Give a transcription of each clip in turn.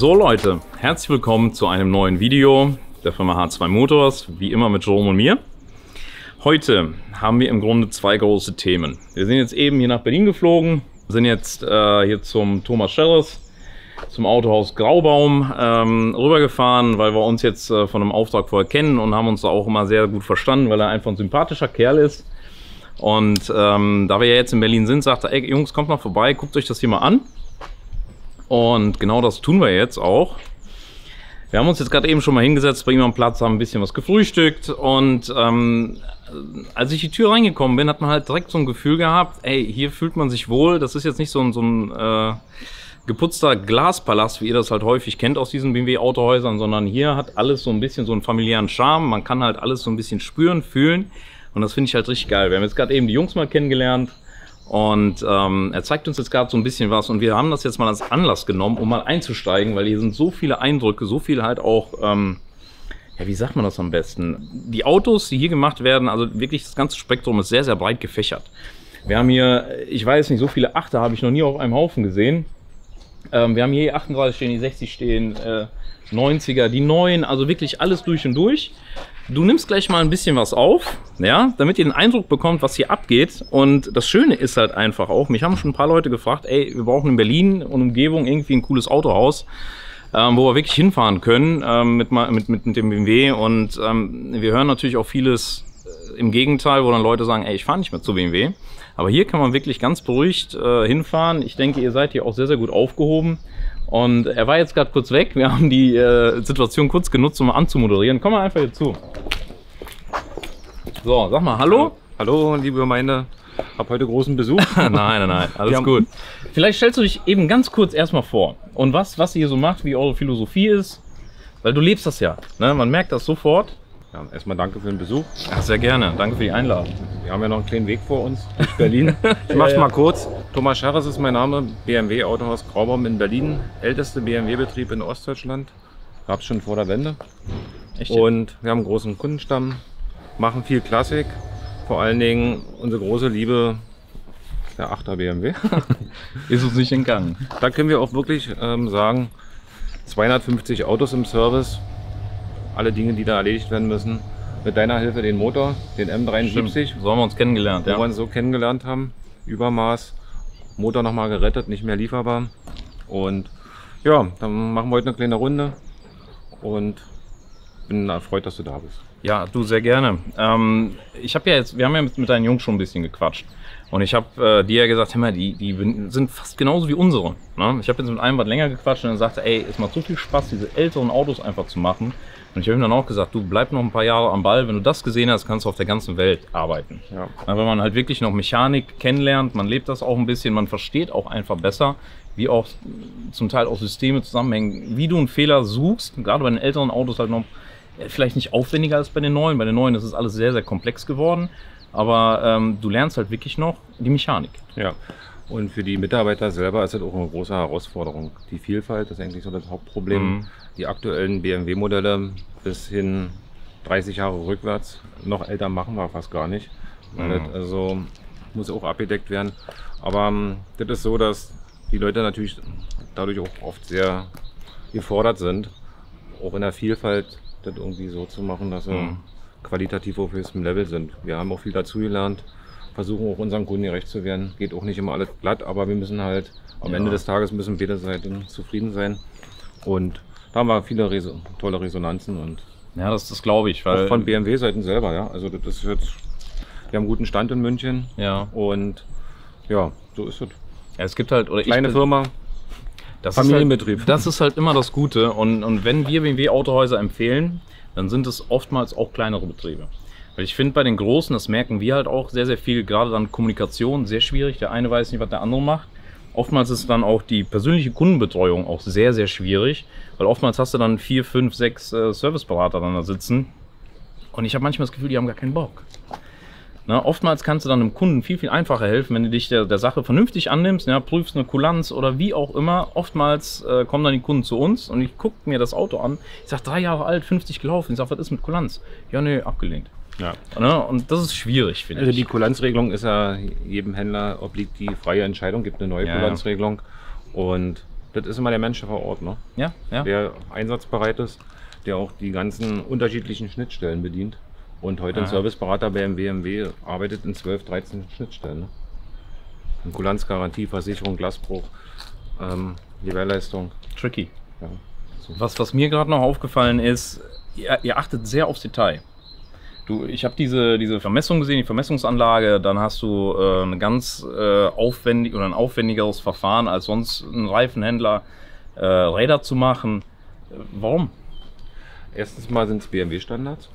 So Leute, herzlich willkommen zu einem neuen Video der Firma H2 Motors, wie immer mit Jerome und mir. Heute haben wir im Grunde zwei große Themen. Wir sind jetzt eben hier nach Berlin geflogen, sind jetzt hier zum Thomas Scherres, zum Autohaus Graubaum rübergefahren, weil wir uns jetzt von einem Auftrag vorher kennen und haben uns da auch immer sehr gut verstanden, weil er einfach ein sympathischer Kerl ist. Und da wir ja jetzt in Berlin sind, sagt er, ey Jungs, kommt mal vorbei, guckt euch das hier mal an. Und genau das tun wir jetzt auch. Wir haben uns jetzt gerade eben schon mal hingesetzt bei ihm am Platz, haben ein bisschen was gefrühstückt. Und als ich die Tür reingekommen bin, hat man halt direkt so ein Gefühl gehabt, ey, hier fühlt man sich wohl. Das ist jetzt nicht so ein geputzter Glaspalast, wie ihr das halt häufig kennt aus diesen BMW-Autohäusern, sondern hier hat alles so ein bisschen so einen familiären Charme. Man kann halt alles so ein bisschen spüren, fühlen. Und das finde ich halt richtig geil. Wir haben jetzt gerade eben die Jungs mal kennengelernt und er zeigt uns jetzt gerade so ein bisschen was und wir haben das jetzt mal als Anlass genommen, um mal einzusteigen, weil hier sind so viele Eindrücke, so viel halt auch, ja, wie sagt man das am besten? Die Autos, die hier gemacht werden, also wirklich das ganze Spektrum ist sehr, sehr breit gefächert. Wir haben hier, ich weiß nicht, so viele Achter habe ich noch nie auf einem Haufen gesehen. Wir haben hier 38 stehen, die 60 stehen, 90er, die 9, also wirklich alles durch und durch. Du nimmst gleich mal ein bisschen was auf, ja, damit ihr den Eindruck bekommt, was hier abgeht. Und das Schöne ist halt einfach auch, mich haben schon ein paar Leute gefragt, ey, wir brauchen in Berlin und Umgebung irgendwie ein cooles Autohaus, wo wir wirklich hinfahren können mit dem BMW. Und wir hören natürlich auch vieles im Gegenteil, wo dann Leute sagen, ey, ich fahre nicht mehr zu BMW. Aber hier kann man wirklich ganz beruhigt hinfahren. Ich denke, ihr seid hier auch sehr, sehr gut aufgehoben. Und er war jetzt gerade kurz weg. Wir haben die Situation kurz genutzt, um mal anzumoderieren. Komm mal einfach hier zu. So, sag mal Hallo. Hallo, liebe Gemeinde. Hab heute großen Besuch. Nein, alles gut. Vielleicht stellst du dich eben ganz kurz erstmal vor. Und was ihr hier so macht, wie eure Philosophie ist. Weil du lebst das ja. Ne? Man merkt das sofort. Ja, erstmal danke für den Besuch. Ja, sehr gerne. Danke für die Einladung. Wir haben ja noch einen kleinen Weg vor uns durch Berlin. Ich mach's mal kurz. Thomas Scherres ist mein Name. BMW Autohaus Graubaum in Berlin. Älteste BMW-Betrieb in Ostdeutschland. Gab's schon vor der Wende. Echt? Und wir haben einen großen Kundenstamm. Machen viel Klassik. Vor allen Dingen unsere große Liebe, der 8er BMW. Ist uns nicht entgangen. Da können wir auch wirklich sagen, 250 Autos im Service. Alle Dinge, die da erledigt werden müssen. Mit deiner Hilfe den Motor, den M73. Stimmt. So haben wir uns kennengelernt, ja. Wo wir uns so kennengelernt haben. Übermaß. Motor nochmal gerettet, nicht mehr lieferbar. Und ja, dann machen wir heute eine kleine Runde. Und bin erfreut, dass du da bist. Ja, du, sehr gerne. Wir haben ja mit deinen Jungs schon ein bisschen gequatscht. Und ich habe dir ja gesagt, hör mal, die sind fast genauso wie unsere. Ne? Ich habe jetzt mit einem was länger gequatscht und dann sagte, ey, es macht so viel Spaß, diese älteren Autos einfach zu machen. Und ich habe ihm dann auch gesagt, du bleib noch ein paar Jahre am Ball. Wenn du das gesehen hast, kannst du auf der ganzen Welt arbeiten. Ja. Wenn man halt wirklich noch Mechanik kennenlernt, man lebt das auch ein bisschen, man versteht auch einfach besser, wie auch zum Teil auch Systeme zusammenhängen, wie du einen Fehler suchst, gerade bei den älteren Autos halt noch vielleicht nicht aufwendiger als bei den neuen. Bei den neuen ist es alles sehr, sehr komplex geworden. Aber du lernst halt wirklich noch die Mechanik. Ja, und für die Mitarbeiter selber ist das auch eine große Herausforderung. Die Vielfalt ist eigentlich so das Hauptproblem. Die aktuellen BMW-Modelle bis hin 30 Jahre rückwärts, noch älter machen wir fast gar nicht. Das also muss auch abgedeckt werden. Aber das ist so, dass die Leute natürlich dadurch auch oft sehr gefordert sind, auch in der Vielfalt das irgendwie so zu machen, dass sie qualitativ auf höchstem Level sind. Wir haben auch viel dazugelernt, versuchen auch unseren Kunden gerecht zu werden. Geht auch nicht immer alles glatt, aber wir müssen halt am Ende des Tages müssen beide Seiten zufrieden sein. Und da haben wir viele tolle Resonanzen und ja, das glaube ich, weil auch von BMW-Seiten selber, ja. Also das ist jetzt, wir haben einen guten Stand in München, ja, und ja, so ist es. Ja, es gibt halt kleine Firma, Familienbetrieb. Das ist halt immer das Gute und wenn wir BMW-Autohäuser empfehlen, dann sind es oftmals auch kleinere Betriebe. Weil ich finde bei den Großen, das merken wir halt auch sehr, sehr viel, gerade dann Kommunikation, sehr schwierig. Der eine weiß nicht, was der andere macht. Oftmals ist dann auch die persönliche Kundenbetreuung auch sehr, sehr schwierig, weil oftmals hast du dann 4, 5, 6 Serviceberater dann da sitzen und ich habe manchmal das Gefühl, die haben gar keinen Bock. Na, oftmals kannst du dann dem Kunden viel, viel einfacher helfen, wenn du dich der Sache vernünftig annimmst, ja, prüfst eine Kulanz oder wie auch immer. Oftmals kommen dann die Kunden zu uns und ich gucke mir das Auto an. Ich sage, 3 Jahre alt, 50 gelaufen. Ich sage, was ist mit Kulanz? Ja, nee, abgelehnt. Ja. Und das ist schwierig, finde ich. Also die Kulanzregelung ist ja jedem Händler obliegt die freie Entscheidung, gibt eine neue Kulanzregelung. Und Das ist immer der Mensch vor Ort, ne? Ja, ja. Der einsatzbereit ist, der auch die ganzen unterschiedlichen Schnittstellen bedient. Und heute ein Serviceberater bei BMW arbeitet in 12, 13 Schnittstellen. Ne? Kulanzgarantie, Versicherung, Glasbruch, Gewährleistung. Tricky. Ja, so. Was mir gerade noch aufgefallen ist, ihr achtet sehr aufs Detail. Ich habe diese Vermessung gesehen, die Vermessungsanlage, dann hast du eine ganz aufwendig oder ein aufwendigeres Verfahren als sonst ein Reifenhändler, Räder zu machen. Warum? Erstens mal sind es BMW-Standards.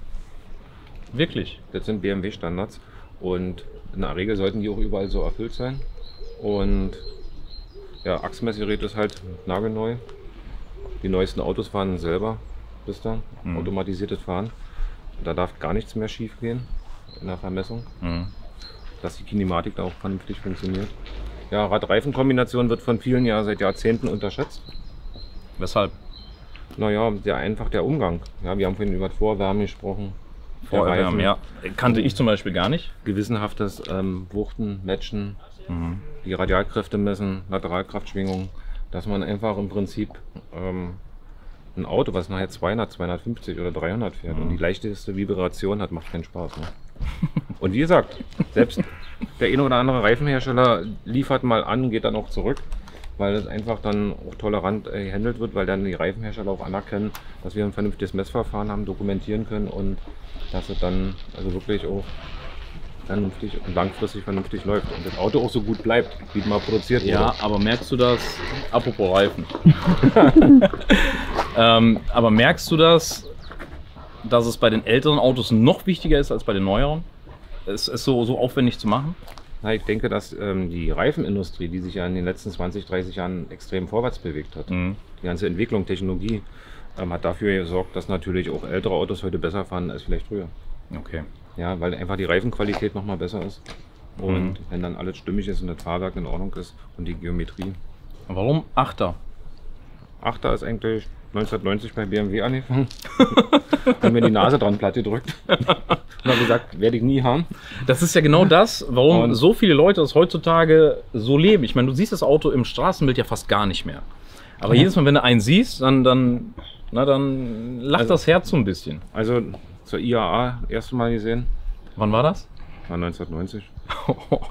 Wirklich? Das sind BMW-Standards und in der Regel sollten die auch überall so erfüllt sein. Und ja, Achsmessgerät ist halt nagelneu. Die neuesten Autos fahren selber bis da, automatisiertes Fahren. Da darf gar nichts mehr schief gehen in der Vermessung, dass die Kinematik da auch vernünftig funktioniert. Ja, Rad-Reifen-Kombination wird von vielen ja seit Jahrzehnten unterschätzt. Weshalb? Naja, der Umgang. Ja, wir haben vorhin über Vorwärme gesprochen. Vorwärme, ja. Kannte ich zum Beispiel gar nicht. Gewissenhaftes Wuchten, Matchen, die Radialkräfte messen, Lateralkraftschwingung, dass man einfach im Prinzip ein Auto, was nachher 200, 250 oder 300 fährt und die leichteste Vibration hat, macht keinen Spaß. Ne? Und wie gesagt, selbst der eine oder andere Reifenhersteller liefert mal an, geht dann auch zurück, weil es einfach dann auch tolerant gehandelt wird, weil dann die Reifenhersteller auch anerkennen, dass wir ein vernünftiges Messverfahren haben, dokumentieren können und dass es dann also wirklich auch vernünftig und langfristig vernünftig läuft und das Auto auch so gut bleibt, wie es mal produziert wurde. Ja, aber merkst du das, apropos Reifen, aber merkst du das, dass es bei den älteren Autos noch wichtiger ist als bei den neueren? Es ist so aufwendig zu machen? Na, ich denke, dass die Reifenindustrie, die sich ja in den letzten 20, 30 Jahren extrem vorwärts bewegt hat, die ganze Entwicklung, Technologie, hat dafür gesorgt, dass natürlich auch ältere Autos heute besser fahren als vielleicht früher. Okay. Ja, weil einfach die Reifenqualität noch mal besser ist. Und wenn dann alles stimmig ist und das Fahrwerk in Ordnung ist und die Geometrie. Warum Achter? Achter ist eigentlich 1990 bei BMW angefangen. Haben mir die Nase dran platt gedrückt. Und habe gesagt, werde ich nie haben. Das ist ja genau das, warum so viele Leute das heutzutage so leben. Ich meine, du siehst das Auto im Straßenbild ja fast gar nicht mehr. Aber jedes Mal, wenn du einen siehst, dann lacht das Herz so ein bisschen. Also zur IAA erste Mal gesehen. Wann war das? War 1990.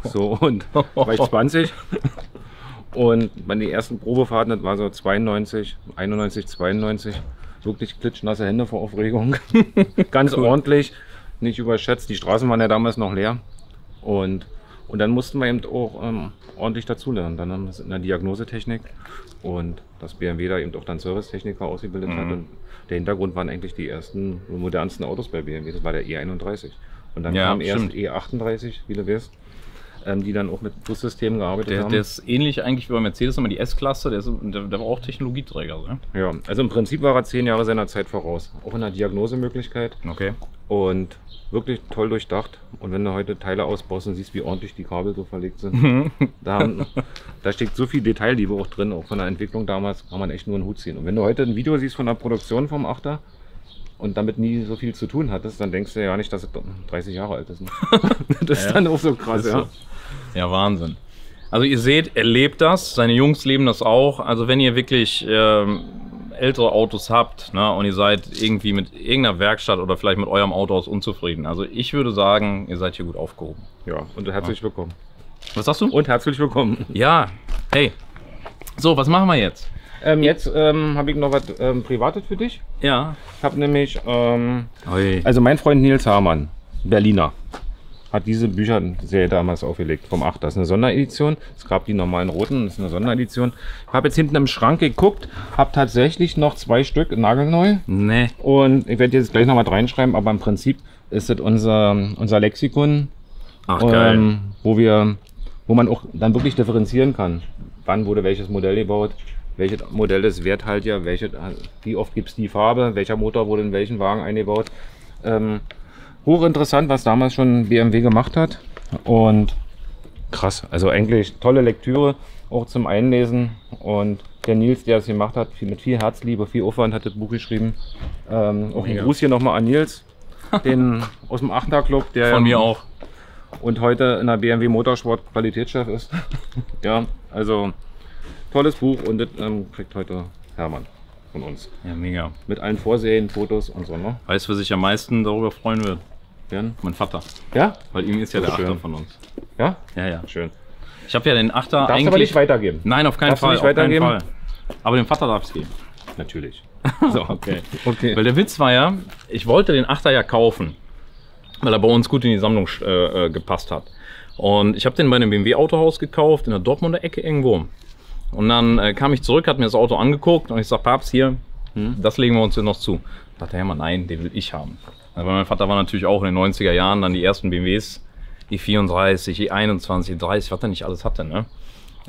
So, und war ich 20. Und bei den ersten Probefahrten, das war so 92, 91, 92. Wirklich klitschnasse Hände vor Aufregung. Ganz ordentlich, nicht überschätzt. Die Straßen waren ja damals noch leer. Und dann mussten wir eben auch ordentlich dazulernen. Dann haben wir es in der Diagnosetechnik und das BMW da eben auch dann Servicetechniker ausgebildet hat. Und der Hintergrund waren eigentlich die ersten, modernsten Autos bei BMW. Das war der E31. Und dann kam erst E38, wie du weißt, die dann auch mit Bussystemen gearbeitet haben. Der ist ähnlich eigentlich wie bei Mercedes, immer die S-Klasse, der war auch Technologieträger. Ne? Ja, also im Prinzip war er 10 Jahre seiner Zeit voraus. Auch in der Diagnosemöglichkeit. Okay. Und wirklich toll durchdacht. Und wenn du heute Teile ausbaust und siehst, wie ordentlich die Kabel so verlegt sind, da steckt so viel Detailliebe auch drin, auch von der Entwicklung damals, kann man echt nur einen Hut ziehen. Und wenn du heute ein Video siehst von der Produktion vom Achter und damit nie so viel zu tun hattest, dann denkst du ja nicht, dass es 30 Jahre alt ist. Ne? Das ist dann auch so krass, ja. Ja, Wahnsinn. Also ihr seht, er lebt das, seine Jungs leben das auch. Also wenn ihr wirklich ältere Autos habt, ne, und ihr seid irgendwie mit irgendeiner Werkstatt oder vielleicht mit eurem Autohaus unzufrieden. Also ich würde sagen, ihr seid hier gut aufgehoben. Ja, und herzlich willkommen. Was sagst du? Und herzlich willkommen. Ja, hey. So, was machen wir jetzt? Jetzt habe ich noch was Privates für dich. Ja. Ich habe nämlich, also mein Freund Nils Hamann, Berliner, hat diese Bücherserie damals aufgelegt, vom 8. Das ist eine Sonderedition. Es gab die normalen roten, das ist eine Sonderedition. Ich habe jetzt hinten im Schrank geguckt, habe tatsächlich noch 2 Stück nagelneu. Nee. Und ich werde jetzt gleich noch was reinschreiben, aber im Prinzip ist das unser Lexikon, Ach, geil. wo man auch dann wirklich differenzieren kann. Wann wurde welches Modell gebaut, welches Modell ist werthaltiger, wie oft gibt es die Farbe, welcher Motor wurde in welchen Wagen eingebaut. Hochinteressant, was damals schon BMW gemacht hat und krass, also eigentlich tolle Lektüre, auch zum Einlesen und der Nils, der es gemacht hat, mit viel Herzliebe, viel Aufwand hat das Buch geschrieben. Auch ein Gruß hier nochmal an Nils, den aus dem 8er Club, der von mir auch und heute in der BMW Motorsport Qualitätschef ist. Ja, also Tolles Buch und das kriegt heute Hermann von uns. Ja, mega. Mit allen Vorsehen, Fotos und so, ne? Weißt du, wer sich am meisten darüber freuen wird? Jan? Mein Vater. Ja? Weil ihm ist ja der Schön. Achter von uns. Ja? Ja, ja. Schön. Ich habe ja den Achter Darfst eigentlich... aber nicht weitergeben. Nein, auf keinen Darfst du Fall. nicht Auf keinen weitergeben? Fall. Aber dem Vater darf ich es geben. Natürlich. So, okay. Okay. Weil der Witz war ja, ich wollte den Achter ja kaufen, weil er bei uns gut in die Sammlung gepasst hat. Und ich habe den bei einem BMW Autohaus gekauft, in der Dortmunder Ecke irgendwo. Und dann kam ich zurück, hat mir das Auto angeguckt und ich sag, Papst, hier, das legen wir uns jetzt noch zu. Da dachte Hermann, nein, den will ich haben. Weil mein Vater war natürlich auch in den 90er Jahren dann die ersten BMWs, i34, i21, i30, was er nicht alles hatte, ne?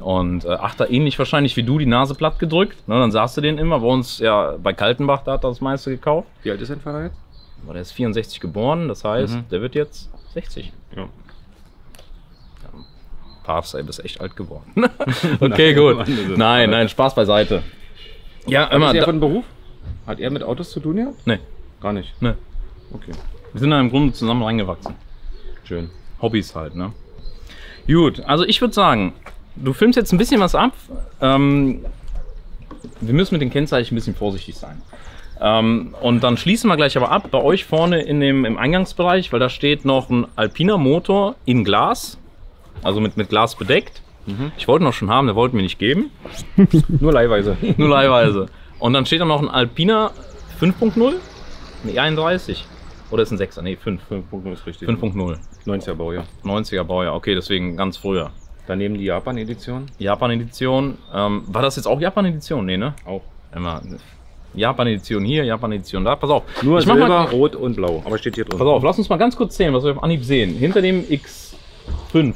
Und Achter ähnlich wahrscheinlich wie du, die Nase platt gedrückt. Ne? Dann saß du den immer. Bei uns, ja, bei Kaltenbach, da hat er das meiste gekauft. Wie alt ist dein Vater jetzt? Aber der ist 64 geboren, das heißt, der wird jetzt 60. Ja. Papst, ey, bist echt alt geworden. Okay, gut. Nein, Spaß beiseite. Ja, immer. Ist er von Beruf? Hat er mit Autos zu tun, ja? Nee, Gar nicht. nee. Okay. Wir sind da im Grunde zusammen reingewachsen. Schön. Hobbys halt, ne? Gut, also ich würde sagen, du filmst jetzt ein bisschen was ab. Wir müssen mit den Kennzeichen ein bisschen vorsichtig sein. Und dann schließen wir gleich aber ab bei euch vorne im Eingangsbereich, weil da steht noch ein Alpina Motor in Glas, also mit Glas bedeckt. Ich wollte ihn noch schon haben, der wollte mir nicht geben. Nur leihweise. Nur leihweise. Und dann steht da noch ein Alpina 5.0? Nee, 31. Oder ist ein 6er? Nee, 5. 5.0 ist richtig. 5.0. 90er Baujahr. 90er Baujahr, okay, deswegen ganz früher. Daneben die Japan-Edition. Japan-Edition. War das jetzt auch Japan-Edition? Nee, ne? Auch. Immer. Japan-Edition hier, Japan-Edition da. Pass auf. Nur ich mach Silber, mal, Rot und Blau. Aber steht hier drin. pass auf, lass uns mal ganz kurz sehen, was wir auf Anhieb sehen. Hinter dem X5.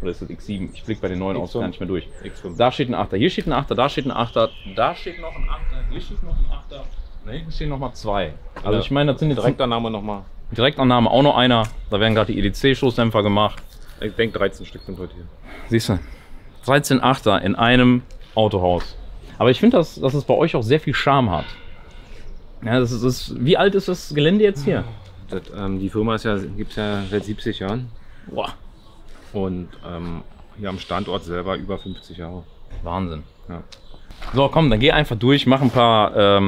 Oder ist das X7? Ich blicke bei den neuen Autos gar nicht mehr durch. X5. Da steht ein Achter, hier steht ein Achter, da steht ein Achter, da steht noch ein Achter, hier steht noch ein Achter. Da hinten stehen noch mal zwei. Also ich meine, das sind jetzt Direktannahme nochmal. Direktannahme auch noch einer. Da werden gerade die EDC-Stoßdämpfer gemacht. Ich denke 13 Stück sind heute hier. Siehst du, 13 Achter in einem Autohaus. Aber ich finde, dass es bei euch auch sehr viel Charme hat. Ja, wie alt ist das Gelände jetzt hier? Das, die Firma gibt es ja seit 70 Jahren. Boah, Und hier am Standort selber über 50 Jahre. Wahnsinn. Ja. So, komm, dann geh einfach durch, mach ein paar.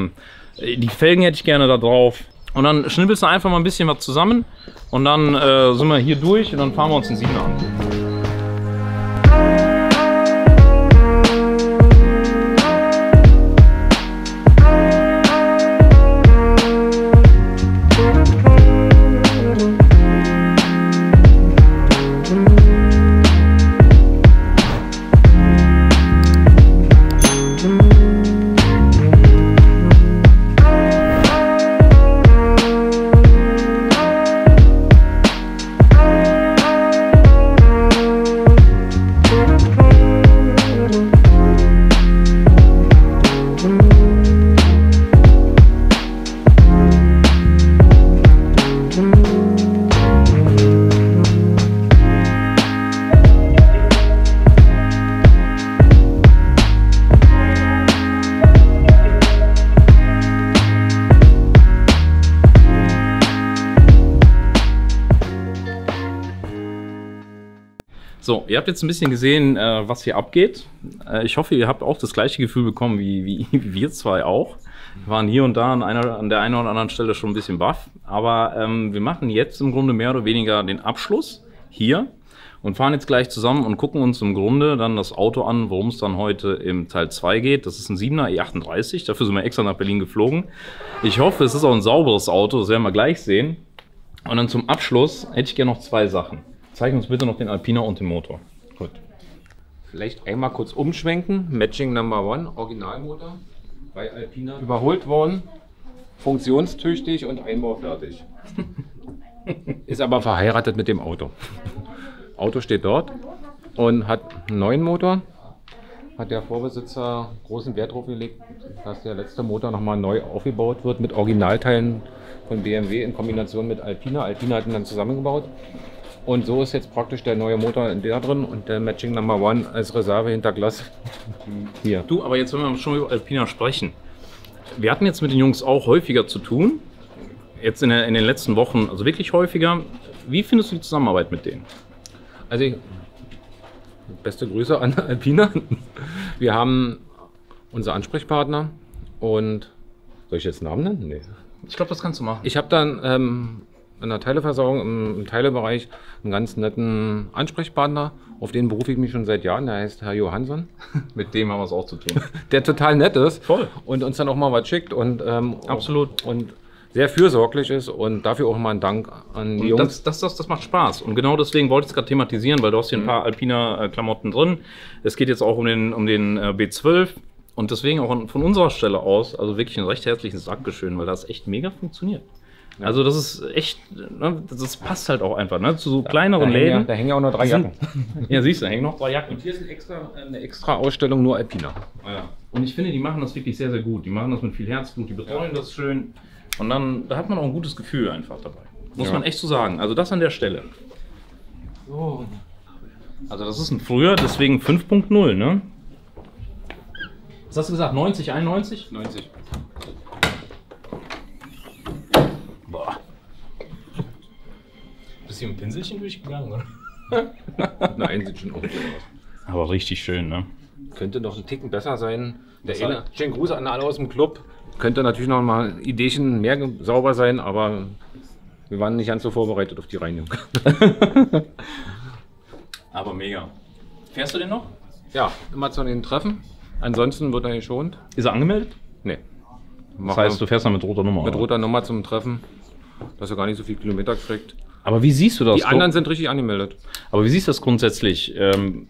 Die Felgen hätte ich gerne da drauf. Und dann schnippelst du einfach mal ein bisschen was zusammen. Und dann sind wir hier durch und dann fahren wir uns den 7er an. So, ihr habt jetzt ein bisschen gesehen, was hier abgeht. Ich hoffe, ihr habt auch das gleiche Gefühl bekommen wie wir zwei auch. Wir waren hier und da an der einen oder anderen Stelle schon ein bisschen baff. Aber wir machen jetzt im Grunde mehr oder weniger den Abschluss hier und fahren jetzt gleich zusammen und gucken uns im Grunde dann das Auto an, worum es dann heute im Teil 2 geht. Das ist ein 7er E38, dafür sind wir extra nach Berlin geflogen. Ich hoffe, es ist auch ein sauberes Auto, das werden wir gleich sehen. Und dann zum Abschluss hätte ich gerne noch zwei Sachen. Zeig uns bitte noch den Alpina und den Motor. Gut. Vielleicht einmal kurz umschwenken. Matching Number 1, Originalmotor. Bei Alpina überholt worden. Funktionstüchtig und einbaufertig. Ist aber verheiratet mit dem Auto. Auto steht dort und hat einen neuen Motor. Hat der Vorbesitzer großen Wert drauf gelegt, dass der letzte Motor nochmal neu aufgebaut wird mit Originalteilen von BMW in Kombination mit Alpina. Alpina hat ihn dann zusammengebaut. Und so ist jetzt praktisch der neue Motor in der drin und der Matching Number 1 als Reserve hinter Glas hier. Du, aber jetzt, wenn wir schon über Alpina sprechen. Wir hatten jetzt mit den Jungs auch häufiger zu tun. Jetzt in den letzten Wochen, also wirklich häufiger. Wie findest du die Zusammenarbeit mit denen? Also beste Grüße an Alpina. Wir haben unsere Ansprechpartner und soll ich jetzt Namen nennen? Nee. Ich glaube, das kannst du machen. Ich habe dann in der Teileversorgung im Teilebereich einen ganz netten Ansprechpartner, auf den berufe ich mich schon seit Jahren, der heißt Herr Johansson. Mit dem haben wir es auch zu tun. Der total nett ist. Voll. Und uns dann auch mal was schickt und Absolut. Und sehr fürsorglich ist und dafür auch mal ein Dank an die Jungs. Das macht Spaß. Und genau deswegen wollte ich es gerade thematisieren, weil du hast hier ein paar Alpina-Klamotten drin. Es geht jetzt auch um den B12. Und deswegen auch von unserer Stelle aus, also wirklich ein recht herzliches Dankeschön, weil das echt mega funktioniert. Ja. Also das ist echt, ne, das passt halt auch einfach, ne, zu so kleineren Läden. Da hängen ja auch noch 3 Jacken. Ja, siehst du, da hängen noch 3 Jacken. Und hier ist eine extra Ausstellung nur Alpina. Ja. Und ich finde, die machen das wirklich sehr, sehr gut. Die machen das mit viel Herzblut, die betreuen das schön. Und dann, da hat man auch ein gutes Gefühl einfach dabei. Muss man echt so sagen. Also das an der Stelle. So. Also das ist ein früher, deswegen 5.0, ne? Was hast du gesagt? 90, 91? 90. Boah. Bist du mit dem Pinselchen durchgegangen, oder? Nein, sieht schon okay aus. Aber richtig schön, ne? Könnte noch ein Ticken besser sein. Schönen Gruß an alle aus dem Club. Könnte natürlich noch mal Ideechen mehr sauber sein, aber wir waren nicht ganz so vorbereitet auf die Reinigung. Aber mega. Fährst du den noch? Ja, immer zu den Treffen. Ansonsten wird er geschont. Ist er angemeldet? Nee. Das heißt, du fährst dann mit roter Nummer? Mit roter Nummer zum Treffen, dass er gar nicht so viel Kilometer kriegt. Aber wie siehst du das? Die anderen sind richtig angemeldet. Aber wie siehst du das grundsätzlich? Im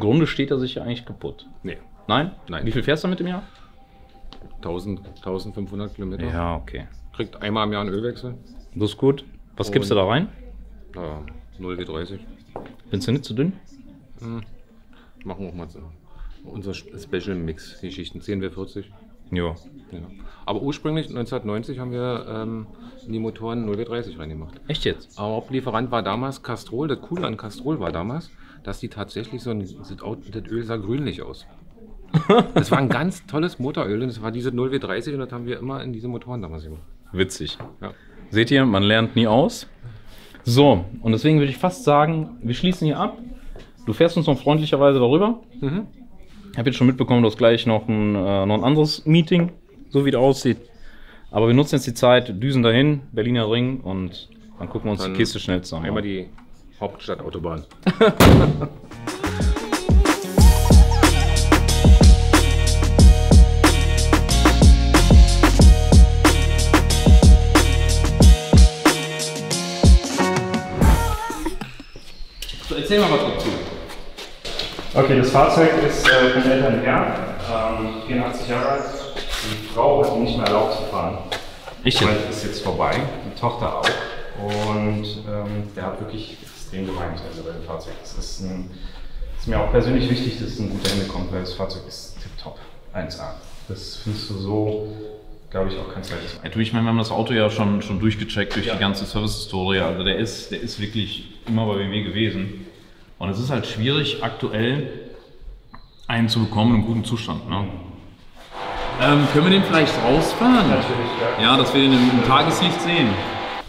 Grunde steht er sich ja eigentlich kaputt. Nee. Nein? Nein. Wie viel fährst du mit im Jahr? 1500 Kilometer. Ja, okay. Kriegt einmal im Jahr einen Ölwechsel. Das ist gut. Was gibst du da rein? Naja, 0,30. Bist du nicht zu dünn? Machen wir auch mal so. Unser Special Mix Geschichten 10W40. Ja. Ja. Aber ursprünglich 1990 haben wir in die Motoren 0W30 reingemacht. Echt jetzt? Aber Hauptlieferant war damals Castrol. Das Coole an Castrol war damals, dass die tatsächlich das Öl sah grünlich aus. Das war ein ganz tolles Motoröl und das war diese 0W30 und das haben wir immer in diese Motoren damals gemacht. Witzig. Ja. Seht ihr, man lernt nie aus. So, und deswegen würde ich fast sagen, wir schließen hier ab. Du fährst uns noch freundlicherweise darüber. Ich habe jetzt schon mitbekommen, du hast gleich noch ein anderes Meeting, so wie das aussieht. Aber wir nutzen jetzt die Zeit, düsen dahin, Berliner Ring, und dann gucken wir uns die Kiste schnell zusammen an. Einmal die Hauptstadtautobahn. So, erzähl mal was dazu. Okay, das Fahrzeug ist von Eltern her, 84 Jahre alt. Die Frau hat ihn nicht mehr erlaubt zu fahren. Echt? Das ist jetzt vorbei, die Tochter auch. Und der hat wirklich extrem geweint, also bei dem Fahrzeug. Das ist mir auch persönlich wichtig, dass es in gute Hände kommt, weil das Fahrzeug ist tipptopp, 1A. Das findest du so, glaube ich, auch kein zweites Mal. Ja, du, ich meine, wir haben das Auto ja schon durchgecheckt durch die ganze Service-Historie. Also der ist wirklich immer bei BMW gewesen. Und es ist halt schwierig, aktuell einen zu bekommen in einem guten Zustand. Ne? Können wir den vielleicht rausfahren? Natürlich, ja. Ja, dass wir den im Tageslicht sehen.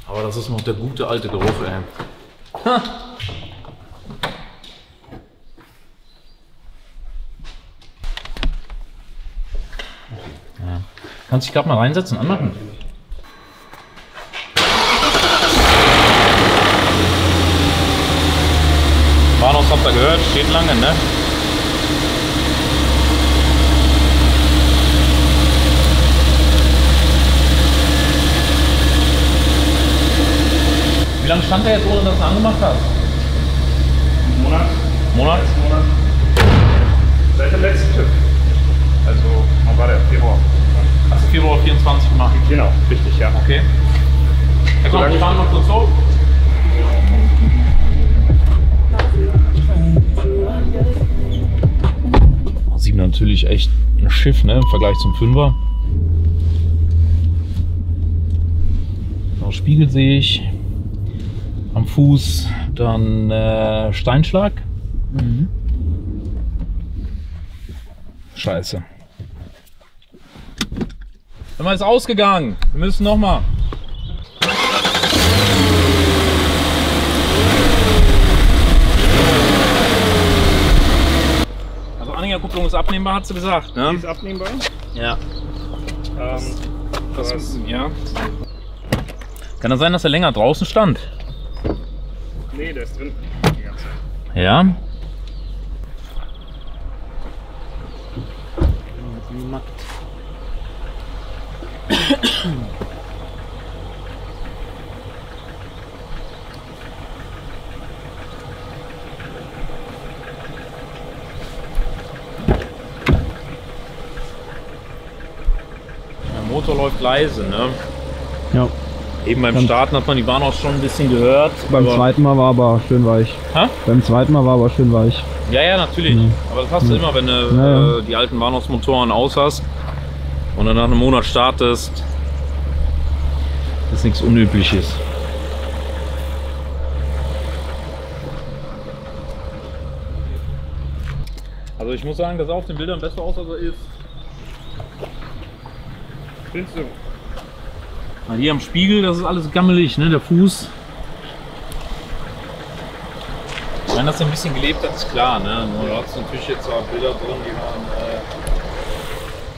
Aber das ist noch der gute alte Geruch, ey. Ha. Ja. Kannst dich gerade mal reinsetzen, anmachen? Bahnhof habt ihr gehört, steht lange, ne? Wie lange stand der jetzt, ohne dass du angemacht hast? Einen Monat. Monat? Monat. Seit dem letzten TÜV. Also, wann war der? Februar. Hast du Februar 24 gemacht? Genau, richtig, ja. Okay. Ja, komm, wir fahren mal kurz hoch. Oh, 7 natürlich echt ein Schiff, ne, im Vergleich zum 5er. So, Spiegel sehe ich. Am Fuß dann Steinschlag. Scheiße. Mal ist ausgegangen. Wir müssen noch mal. Also Anhängerkupplung ist abnehmbar, hat sie gesagt. Ne? Die ist abnehmbar. Ja. Ja. Kann das sein, dass er länger draußen stand? Nee, der ist drin. Die ganze Zeit. Ja. Der Motor läuft leise, ne? Ja. Eben beim Starten hat man die Bahn auch schon ein bisschen gehört. Beim zweiten Mal war aber schön weich. Hä? Beim zweiten Mal war aber schön weich. Ja, ja, natürlich. Ja. Aber das hast du immer, wenn du Ja. die alten Bahnhofsmotoren aus hast und dann nach einem Monat startest. Das ist nichts Unübliches. Also ich muss sagen, das sah auf den Bildern besser aus, als er ist. Findest du? Weil hier am Spiegel, das ist alles gammelig, ne? Der Fuß. Ich meine, dass er ein bisschen gelebt hat, ist klar, ne? Nur da hat es natürlich jetzt auch Bilder drin, die waren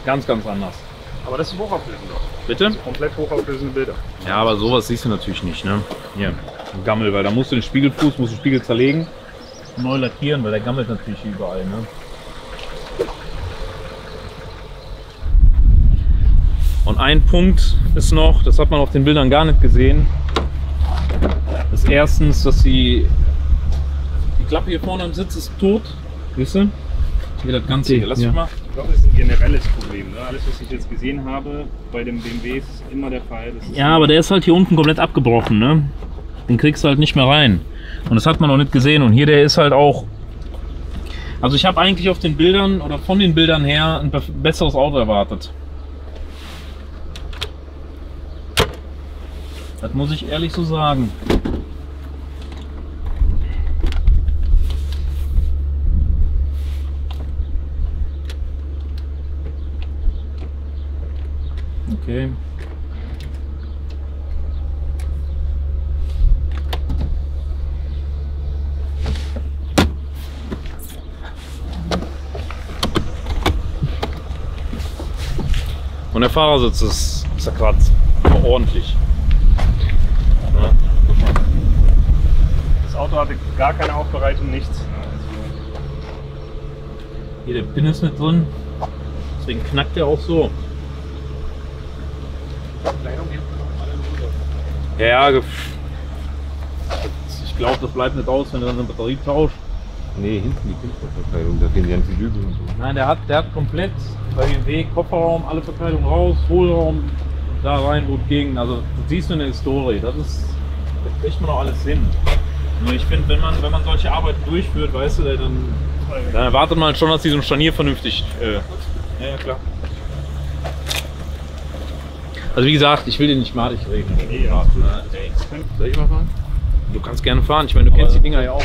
ganz, ganz anders. Aber das ist hochauflösend doch. Bitte? Komplett hochauflösende Bilder. Ja, aber sowas siehst du natürlich nicht, ne? Hier, ein Gammel, weil da musst du den Spiegelfuß, musst du den Spiegel zerlegen und neu lackieren, weil der gammelt natürlich überall, ne? Und ein Punkt ist noch, das hat man auf den Bildern gar nicht gesehen, ist erstens, dass die Klappe hier vorne am Sitz ist tot, siehst du? Hier das Ganze hier, lass mich mal. Ich glaube, das ist ein generelles Problem. Ne? Alles, was ich jetzt gesehen habe, bei dem BMW ist immer der Fall. Ja, aber der ist halt hier unten komplett abgebrochen, ne? Den kriegst du halt nicht mehr rein. Und das hat man noch nicht gesehen. Und hier, der ist halt auch... Also ich habe eigentlich auf den Bildern oder von den Bildern her ein besseres Auto erwartet. Das muss ich ehrlich so sagen. Okay. Und der Fahrersitz ist zerkratzt. Aber ordentlich. Ja. Das Auto hatte gar keine Aufbereitung, nichts. Hier der Pin ist nicht drin. Deswegen knackt der auch so. Ja, ich glaube, das bleibt nicht aus, wenn du dann eine Batterie tauscht. Nee, hinten die Kinderverkleidung, da gehen die ganzen Lügen und so. Nein, der hat komplett bei BMW Kofferraum, alle Verkleidung raus, Hohlraum, da rein, wo es ging. Also das siehst du in der Historie, das kriegt man auch alles hin. Nur ich finde, wenn man solche Arbeiten durchführt, weißt du, dann erwartet man schon, dass die so ein Scharnier vernünftig... ja, klar. Also wie gesagt, ich will den nicht madig reden. Nee, ja. Soll ich mal fahren? Du kannst gerne fahren, ich meine, du kennst die Dinger ja auch.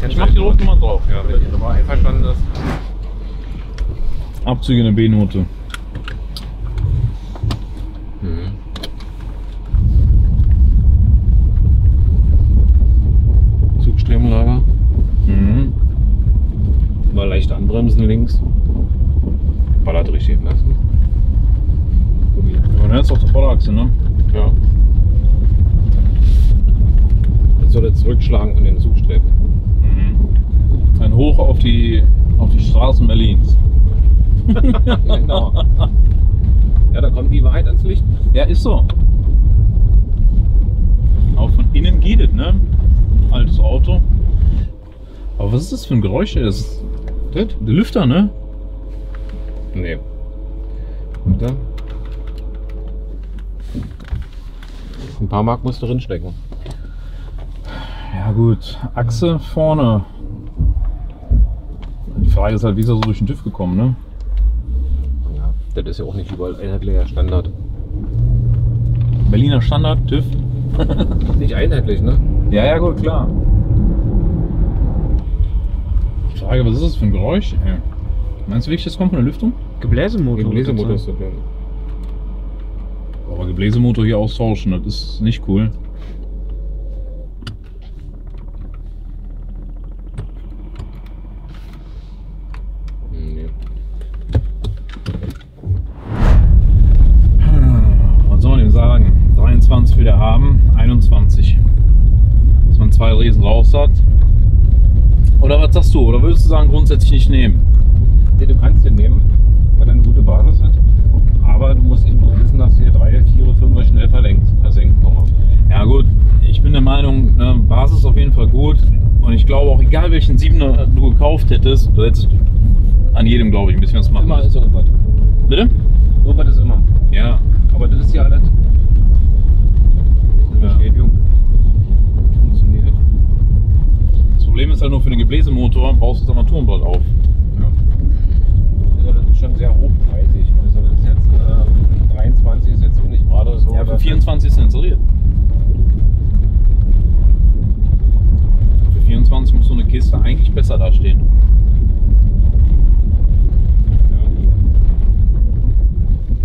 Ich mach die Rotnummer drauf. Ja, wenn die Nummer einverstanden ist. Abzüge in der B-Note. Zugstremlager. Mhm. Mal leicht anbremsen links. Ballert richtig lassen. Man hört es auf der Vorderachse, ne? Ja. Jetzt soll er zurückschlagen von den Zugsträben. Mhm. Ein Hoch auf die Straßen Berlins. Genau. Ja, da kommt die Wahrheit ans Licht. Ja, ist so. Auch von innen geht es, ne? Altes Auto. Aber was ist das für ein Geräusch? Das ist der Lüfter, ne? Nee. Und da? Ein paar Mark musst du drinstecken. Ja gut, Achse vorne. Die Frage ist halt, wie ist er so durch den TÜV gekommen, ne? Ja, das ist ja auch nicht überall einheitlicher Standard. Berliner Standard, TÜV. Nicht einheitlich, ne? Ja, ja gut, klar. Die Frage, was ist das für ein Geräusch? Ja. Meinst du wirklich, das kommt von der Lüftung? Gebläsemotor. Gebläsemotor ist das ja. Aber Gebläsemotor hier austauschen, das ist nicht cool. Nee. hat. Oder was sagst du? Oder würdest du sagen, grundsätzlich nicht nehmen? Nee, du kannst den nehmen, weil er eine gute Basis hat. Aber du musst eben auch wissen, dass hier 3, 4, 5 schnell versenkt nochmal. Ja gut, ich bin der Meinung, ne, Basis auf jeden Fall gut. Und ich glaube auch, egal welchen 7er du gekauft hättest, du hättest an jedem, glaube ich, ein bisschen was machen. Immer ist irgendwas. Bitte? Irgendwas ist immer. Ja. Aber das ist ja alles. Das ist eine Beschädigung. Funktioniert. Das Problem ist halt nur, für den Gebläsemotor brauchst du das Armaturenbrett auf. Ja. Also das ist schon sehr hochpreisig. Also das ist jetzt 23 ist jetzt auch nicht gerade so. Ja, für 24 ist er inseriert. Für 24 muss so eine Kiste eigentlich besser dastehen.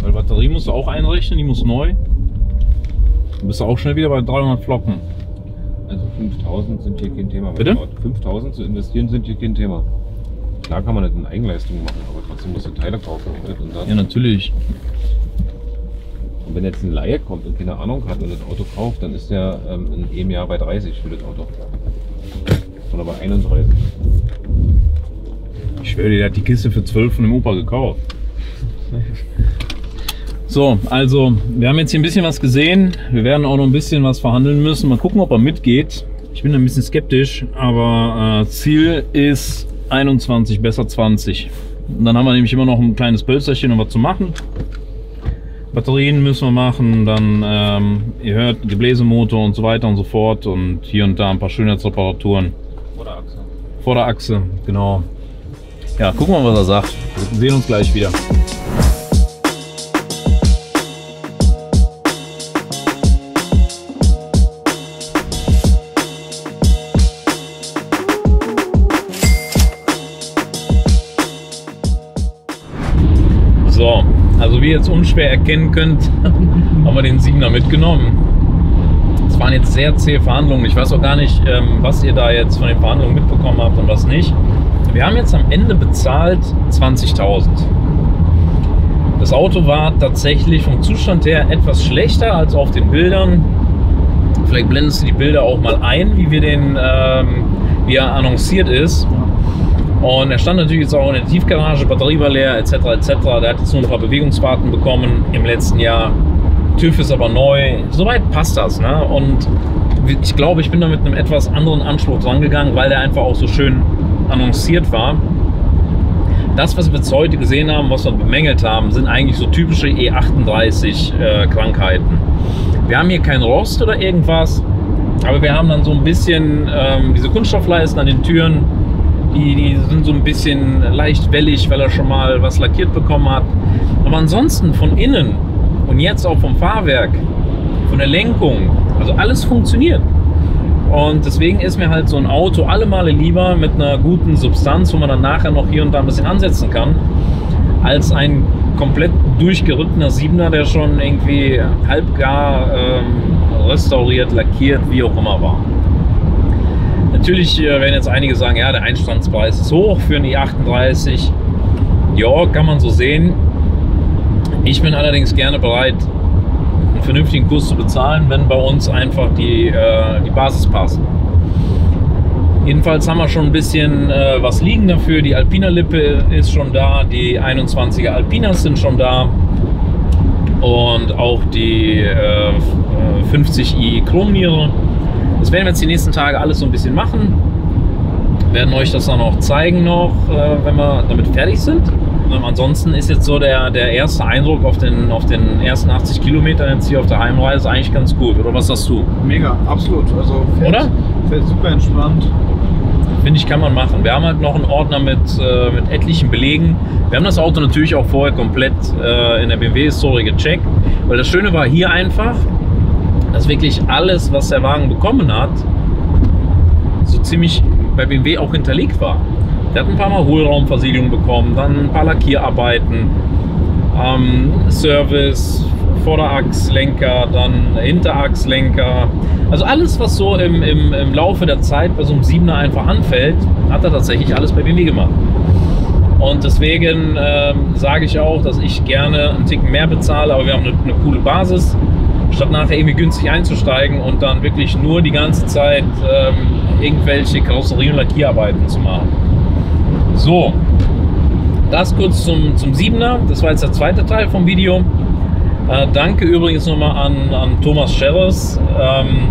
Weil Batterie musst du auch einrechnen, die muss neu. Dann bist du auch schnell wieder bei 300 Flocken. Also 5000 sind hier kein Thema. Bitte? 5000 zu investieren sind hier kein Thema. Klar kann man das in Eigenleistung machen, aber trotzdem musst du Teile kaufen. Und das. Ja, natürlich. Und wenn jetzt ein Laie kommt und keine Ahnung hat und das Auto kauft, dann ist der in einem Jahr bei 30 für das Auto. Oder bei 31. Ich schwöre dir, der hat die Kiste für 12 von dem Opa gekauft. So, also wir haben jetzt hier ein bisschen was gesehen. Wir werden auch noch ein bisschen was verhandeln müssen. Mal gucken, ob er mitgeht. Ich bin ein bisschen skeptisch, aber Ziel ist 21, besser 20. Und dann haben wir nämlich immer noch ein kleines Pölsterchen, um was zu machen. Batterien müssen wir machen, dann, ihr hört, Gebläsemotor und so weiter und so fort. Und hier und da ein paar Schönheitsreparaturen. Vorderachse. Vorderachse, genau. Ja, gucken wir mal, was er sagt. Wir sehen uns gleich wieder. So, also wie ihr jetzt unschwer erkennen könnt, haben wir den 7er mitgenommen. Es waren jetzt sehr zähe Verhandlungen. Ich weiß auch gar nicht, was ihr da jetzt von den Verhandlungen mitbekommen habt und was nicht. Wir haben jetzt am Ende bezahlt 20.000. Das Auto war tatsächlich vom Zustand her etwas schlechter als auf den Bildern. Vielleicht blendest du die Bilder auch mal ein, wie wie er annonciert ist. Und er stand natürlich jetzt auch in der Tiefgarage, Batterie war leer, etc. etc. Der hat jetzt nur ein paar Bewegungsfahrten bekommen im letzten Jahr. TÜV ist aber neu. Soweit passt das, ne? Und ich glaube, ich bin da mit einem etwas anderen Anspruch dran gegangen, weil der einfach auch so schön annonciert war. Das, was wir jetzt heute gesehen haben, was wir bemängelt haben, sind eigentlich so typische E38 Krankheiten. Wir haben hier keinen Rost oder irgendwas, aber wir haben dann so ein bisschen diese Kunststoffleisten an den Türen. Die sind so ein bisschen leicht wellig, weil er schon mal was lackiert bekommen hat. Aber ansonsten von innen und jetzt auch vom Fahrwerk, von der Lenkung, also alles funktioniert. Und deswegen ist mir halt so ein Auto alle Male lieber mit einer guten Substanz, wo man dann nachher noch hier und da ein bisschen ansetzen kann, als ein komplett durchgerittener 7er, der schon irgendwie halbgar restauriert, lackiert, wie auch immer war. Natürlich werden jetzt einige sagen, ja, der Einstandspreis ist hoch für einen E38. Ja, kann man so sehen. Ich bin allerdings gerne bereit, einen vernünftigen Kurs zu bezahlen, wenn bei uns einfach die Basis passt. Jedenfalls haben wir schon ein bisschen was liegen dafür. Die Alpina Lippe ist schon da, die 21er Alpinas sind schon da und auch die 50i Chromniere. Das werden wir jetzt die nächsten Tage alles so ein bisschen machen. Werden euch das dann auch zeigen noch, wenn wir damit fertig sind. Ansonsten ist jetzt so der erste Eindruck auf den ersten 80 Kilometern jetzt hier auf der Heimreise eigentlich ganz gut. Oder was sagst du? Mega, absolut. Also fährt super entspannt. Finde ich, kann man machen. Wir haben halt noch einen Ordner mit etlichen Belegen. Wir haben das Auto natürlich auch vorher komplett in der BMW-Historie gecheckt. Weil das Schöne war hier einfach, dass wirklich alles, was der Wagen bekommen hat, so ziemlich bei BMW auch hinterlegt war. Der hat ein paar Mal Hohlraumversiegelung bekommen, dann ein paar Lackierarbeiten, Service, Vorderachslenker, dann Hinterachslenker. Also alles, was so im Laufe der Zeit bei so einem 7er einfach anfällt, hat er tatsächlich alles bei BMW gemacht. Und deswegen sage ich auch, dass ich gerne einen Ticken mehr bezahle, aber wir haben eine coole Basis. statt nachher irgendwie günstig einzusteigen und dann wirklich nur die ganze Zeit irgendwelche Karosserie- und Lackierarbeiten zu machen. So, das kurz zum 7er. Das war jetzt der zweite Teil vom Video. Danke übrigens nochmal an Thomas Scherres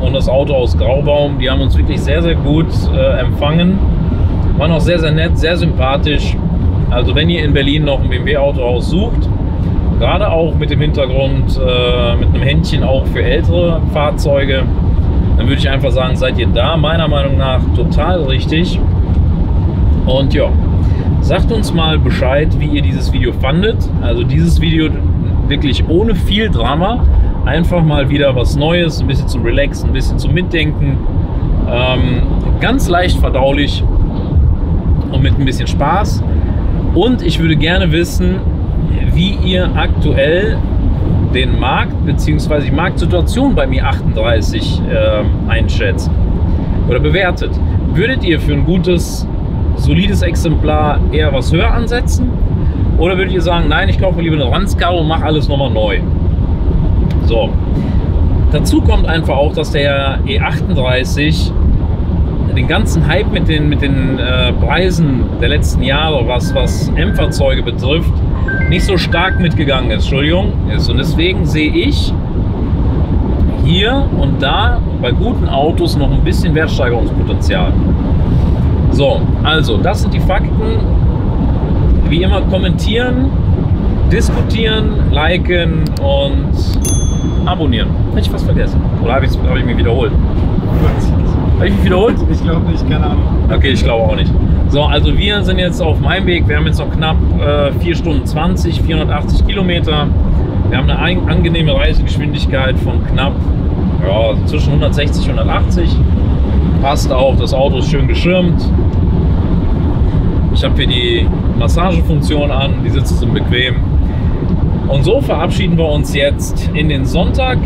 und das Auto aus Graubaum. Die haben uns wirklich sehr, sehr gut empfangen. Waren auch sehr, sehr nett, sehr sympathisch. Also wenn ihr in Berlin noch ein BMW-Autohaus sucht, gerade auch mit dem Hintergrund, mit einem Händchen auch für ältere Fahrzeuge, dann würde ich einfach sagen, seid ihr da meiner Meinung nach total richtig. Und ja, sagt uns mal Bescheid, wie ihr dieses Video fandet. Also dieses Video wirklich ohne viel Drama, einfach mal wieder was Neues, ein bisschen zum Relaxen, ein bisschen zum Mitdenken, ganz leicht verdaulich und mit ein bisschen Spaß. Und ich würde gerne wissen, wie ihr aktuell den Markt bzw. die Marktsituation beim i38 einschätzt oder bewertet. Würdet ihr für ein gutes, solides Exemplar eher was höher ansetzen? Oder würdet ihr sagen, nein, ich kaufe mir lieber eine Ranzkarre und mache alles nochmal neu? So. Dazu kommt einfach auch, dass der E38 den ganzen Hype mit den Preisen der letzten Jahre, was M-Fahrzeuge betrifft, nicht so stark mitgegangen ist. Entschuldigung. Und deswegen sehe ich hier und da bei guten Autos noch ein bisschen Wertsteigerungspotenzial. So, also das sind die Fakten. Wie immer kommentieren, diskutieren, liken und abonnieren. Hätte ich fast vergessen. Oder habe ich mich wiederholt? Habe ich mich wiederholt? Ich glaube nicht, keine Ahnung. Okay, ich glaube auch nicht. So, also wir sind jetzt auf meinem Weg. Wir haben jetzt noch knapp 4 Stunden 20, 480 Kilometer. Wir haben eine angenehme Reisegeschwindigkeit von knapp zwischen 160 und 180. Passt auch, das Auto ist schön geschirmt. Ich habe hier die Massagefunktion an, die Sitze sind bequem. Und so verabschieden wir uns jetzt in den Sonntag.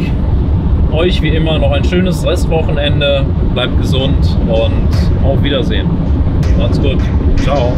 Euch wie immer noch ein schönes Restwochenende. Bleibt gesund und auf Wiedersehen. Macht's gut. Ciao.